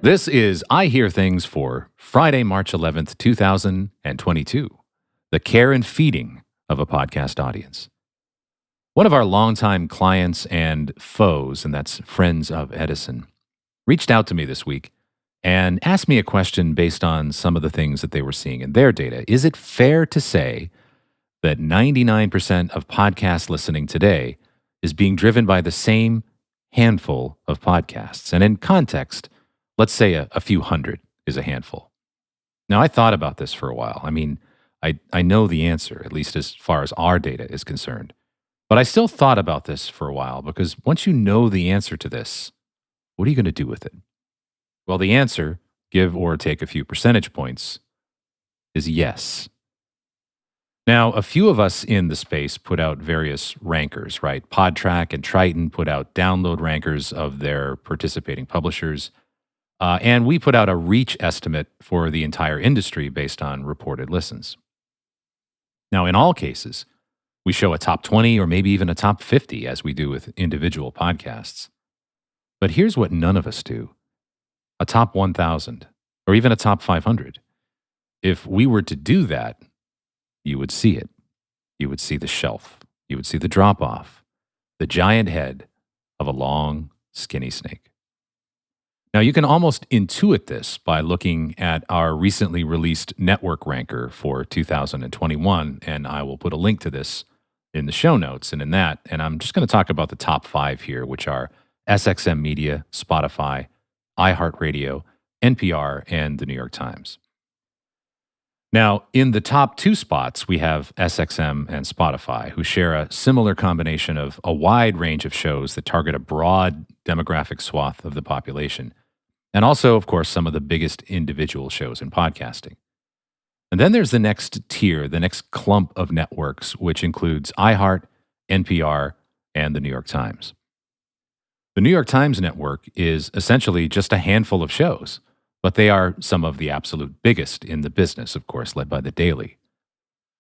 This is I Hear Things for Friday, March 11th, 2022, the care and feeding of a podcast audience. One of our longtime clients and foes, and that's Friends of Edison, reached out to me this week and asked me a question based on some of the things that they were seeing in their data. Is it fair to say that 99% of podcast listening today is being driven by the same handful of podcasts? And in context, let's say a few hundred is a handful. Now, I thought about this for a while. I mean, I know the answer, at least as far as our data is concerned. But I still thought about this for a while because once you know the answer to this, what are you going to do with it? Well, the answer, give or take a few percentage points, is yes. Now, a few of us in the space put out various rankers, right? Podtrac and Triton put out download rankers of their participating publishers. And we put out a reach estimate for the entire industry based on reported listens. Now, in all cases, we show a top 20 or maybe even a top 50 as we do with individual podcasts. But here's what none of us do: a top 1,000 or even a top 500. If we were to do that, you would see it. You would see the shelf. You would see the drop off, the giant head of a long, skinny snake. Now, you can almost intuit this by looking at our recently released network ranker for 2021, and I will put a link to this in the show notes and in that. And I'm just going to talk about the top 5 here, which are SXM Media, Spotify, iHeartRadio, NPR, and the New York Times. Now, in the top 2 spots, we have SXM and Spotify, who share a similar combination of a wide range of shows that target a broad demographic swath of the population, and also, of course, some of the biggest individual shows in podcasting. And then there's the next tier, the next clump of networks, which includes iHeart, NPR, and the New York Times. The New York Times network is essentially just a handful of shows, but they are some of the absolute biggest in the business, of course, led by The Daily.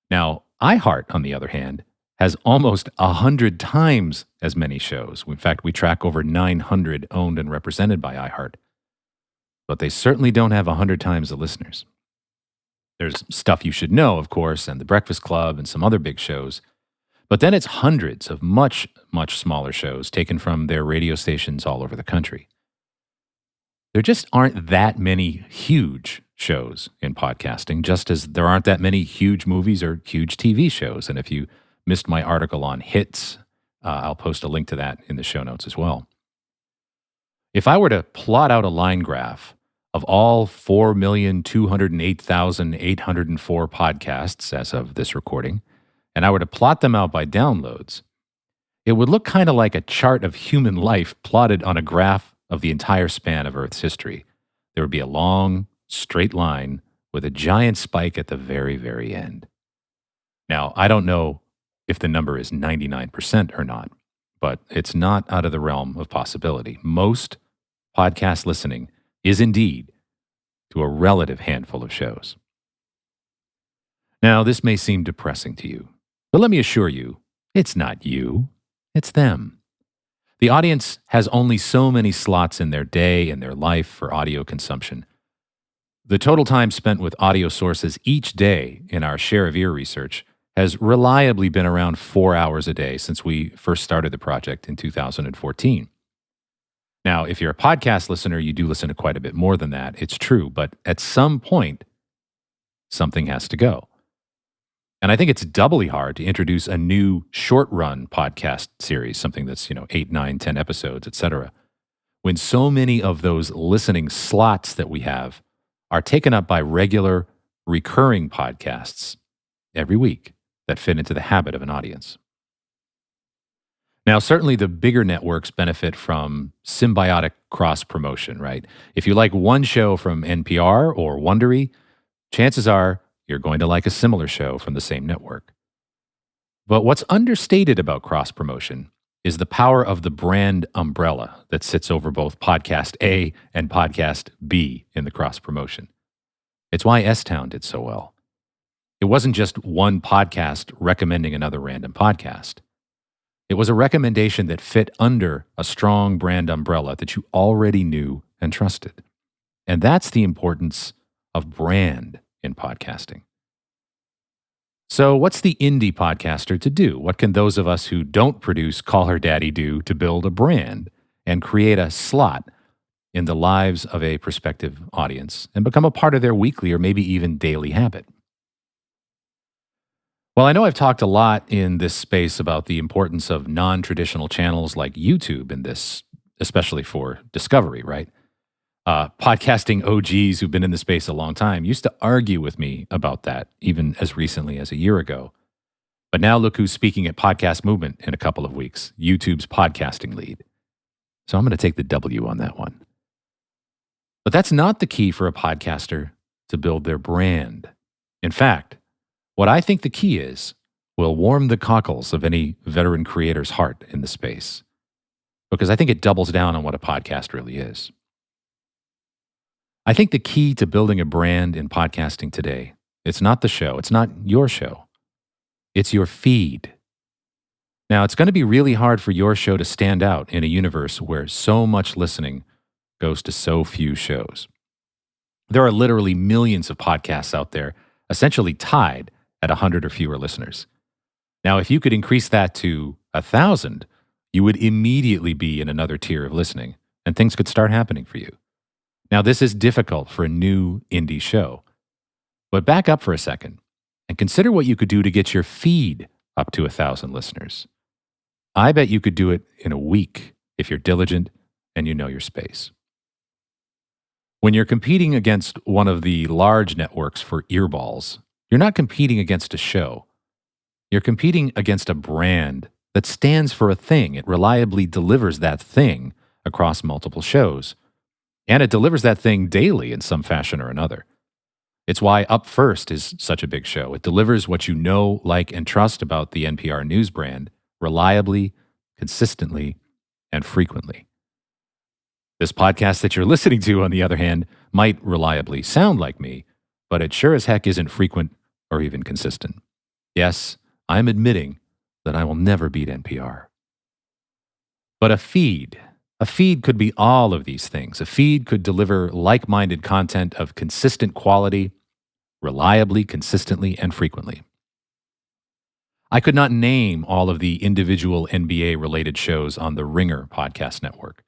Now, iHeart, on the other hand, has almost 100 times as many shows. In fact, we track over 900 owned and represented by iHeart. But they certainly don't have 100 times the listeners. There's Stuff You Should Know, of course, and The Breakfast Club and some other big shows. But then it's hundreds of much, much smaller shows taken from their radio stations all over the country. There just aren't that many huge shows in podcasting, just as there aren't that many huge movies or huge TV shows. And if you missed my article on hits, I'll post a link to that in the show notes as well. If I were to plot out a line graph of all 4,208,804 podcasts as of this recording, and I were to plot them out by downloads, it would look kind of like a chart of human life plotted on a graph of the entire span of Earth's history. There would be a long, straight line with a giant spike at the very, very end. Now, I don't know if the number is 99% or not, but it's not out of the realm of possibility. Most podcast listening is indeed to a relative handful of shows. Now, this may seem depressing to you, but let me assure you, it's not you, it's them. The audience has only so many slots in their day and their life for audio consumption. The total time spent with audio sources each day in our share of ear research has reliably been around 4 hours a day since we first started the project in 2014. Now, if you're a podcast listener, you do listen to quite a bit more than that. It's true, but at some point, something has to go. And I think it's doubly hard to introduce a new short-run podcast series, something that's, 8, 9, 10 episodes, etc., when so many of those listening slots that we have are taken up by regular, recurring podcasts every week that fit into the habit of an audience. Now, certainly the bigger networks benefit from symbiotic cross-promotion, right? If you like one show from NPR or Wondery, chances are you're going to like a similar show from the same network. But what's understated about cross-promotion is the power of the brand umbrella that sits over both Podcast A and Podcast B in the cross-promotion. It's why S-Town did so well. It wasn't just one podcast recommending another random podcast. It was a recommendation that fit under a strong brand umbrella that you already knew and trusted. And that's the importance of brand in podcasting. So, what's the indie podcaster to do? What can those of us who don't produce Call Her Daddy do to build a brand and create a slot in the lives of a prospective audience and become a part of their weekly or maybe even daily habit? Well, I know I've talked a lot in this space about the importance of non traditional channels like YouTube in this, especially for discovery, right? Podcasting OGs who've been in the space a long time used to argue with me about that, even as recently as a year ago. But now look who's speaking at Podcast Movement in a couple of weeks, YouTube's podcasting lead. So I'm going to take the W on that one. But that's not the key for a podcaster to build their brand. In fact, what I think the key is will warm the cockles of any veteran creator's heart in the space, because I think it doubles down on what a podcast really is. I think the key to building a brand in podcasting today, it's not the show, it's not your show, it's your feed. Now, it's going to be really hard for your show to stand out in a universe where so much listening goes to so few shows. There are literally millions of podcasts out there, essentially tied at 100 or fewer listeners. Now, if you could increase that to 1,000, you would immediately be in another tier of listening, and things could start happening for you. Now, this is difficult for a new indie show, but back up for a second and consider what you could do to get your feed up to 1,000 listeners. I bet you could do it in a week if you're diligent and you know your space. When you're competing against one of the large networks for earballs, you're not competing against a show. You're competing against a brand that stands for a thing. It reliably delivers that thing across multiple shows. And it delivers that thing daily in some fashion or another. It's why Up First is such a big show. It delivers what you know, like, and trust about the NPR News brand reliably, consistently, and frequently. This podcast that you're listening to, on the other hand, might reliably sound like me, but it sure as heck isn't frequent or even consistent. Yes, I'm admitting that I will never beat NPR. But a feed could be all of these things. A feed could deliver like-minded content of consistent quality, reliably, consistently, and frequently. I could not name all of the individual NBA-related shows on the Ringer podcast network.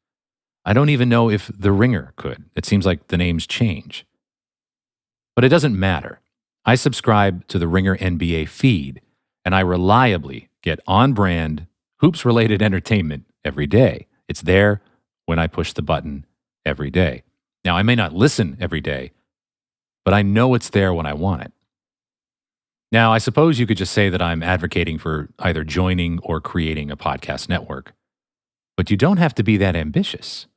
I don't even know if the Ringer could. It seems like the names change. But it doesn't matter. I subscribe to the Ringer NBA feed, and I reliably get on-brand, hoops-related entertainment every day. It's there when I push the button every day. Now, I may not listen every day, but I know it's there when I want it. Now, I suppose you could just say that I'm advocating for either joining or creating a podcast network, but you don't have to be that ambitious.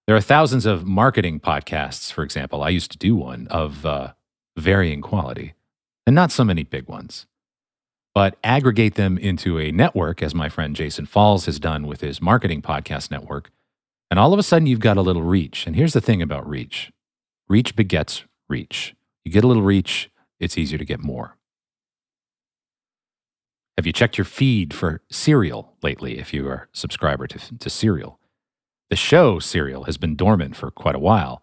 There are thousands of marketing podcasts, for example. I used to do one of varying quality, and not so many big ones. But aggregate them into a network, as my friend Jason Falls has done with his marketing podcast network, and all of a sudden you've got a little reach. And here's the thing about reach. Reach begets reach. You get a little reach, it's easier to get more. Have you checked your feed for Serial lately if you are a subscriber to Serial? The show Serial has been dormant for quite a while,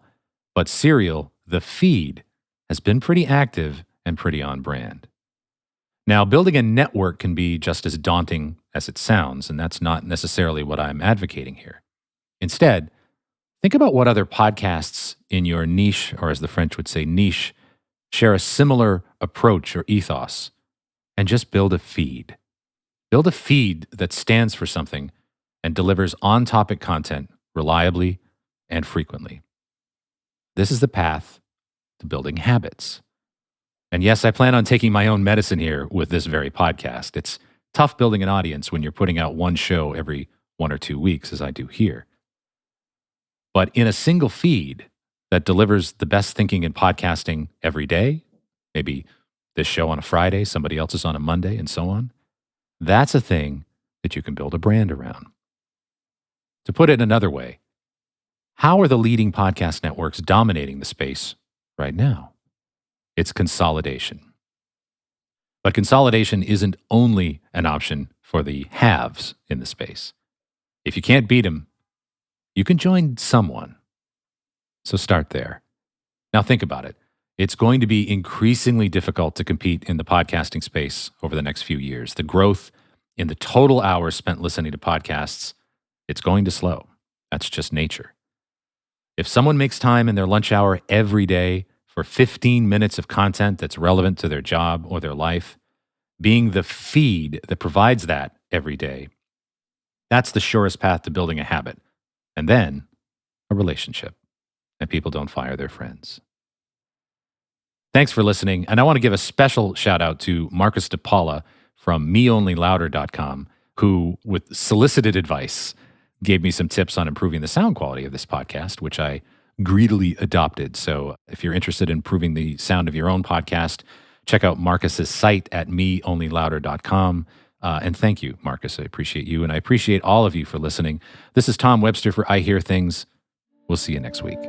but Serial, the feed, has been pretty active and pretty on brand. Now, building a network can be just as daunting as it sounds, and that's not necessarily what I'm advocating here. Instead, think about what other podcasts in your niche, or as the French would say, niche, share a similar approach or ethos, and just build a feed. Build a feed that stands for something and delivers on-topic content reliably and frequently. This is the path to building habits. And yes, I plan on taking my own medicine here with this very podcast. It's tough building an audience when you're putting out one show every 1 or 2 weeks, as I do here. But in a single feed that delivers the best thinking in podcasting every day, maybe this show on a Friday, somebody else's on a Monday, and so on, that's a thing that you can build a brand around. To put it another way, how are the leading podcast networks dominating the space right now? It's consolidation. But consolidation isn't only an option for the haves in the space. If you can't beat them, you can join someone. So start there. Now think about it. It's going to be increasingly difficult to compete in the podcasting space over the next few years. The growth in the total hours spent listening to podcasts, it's going to slow. That's just nature. If someone makes time in their lunch hour every day for 15 minutes of content that's relevant to their job or their life, being the feed that provides that every day, that's the surest path to building a habit. And then a relationship. And people don't fire their friends. Thanks for listening. And I want to give a special shout out to Marcus DePaula from meonlylouder.com, who, with solicited advice, gave me some tips on improving the sound quality of this podcast, which I greedily adopted. So if you're interested in improving the sound of your own podcast, check out Marcus's site at meonlylouder.com. And thank you, Marcus. I appreciate you. And I appreciate all of you for listening. This is Tom Webster for I Hear Things. We'll see you next week.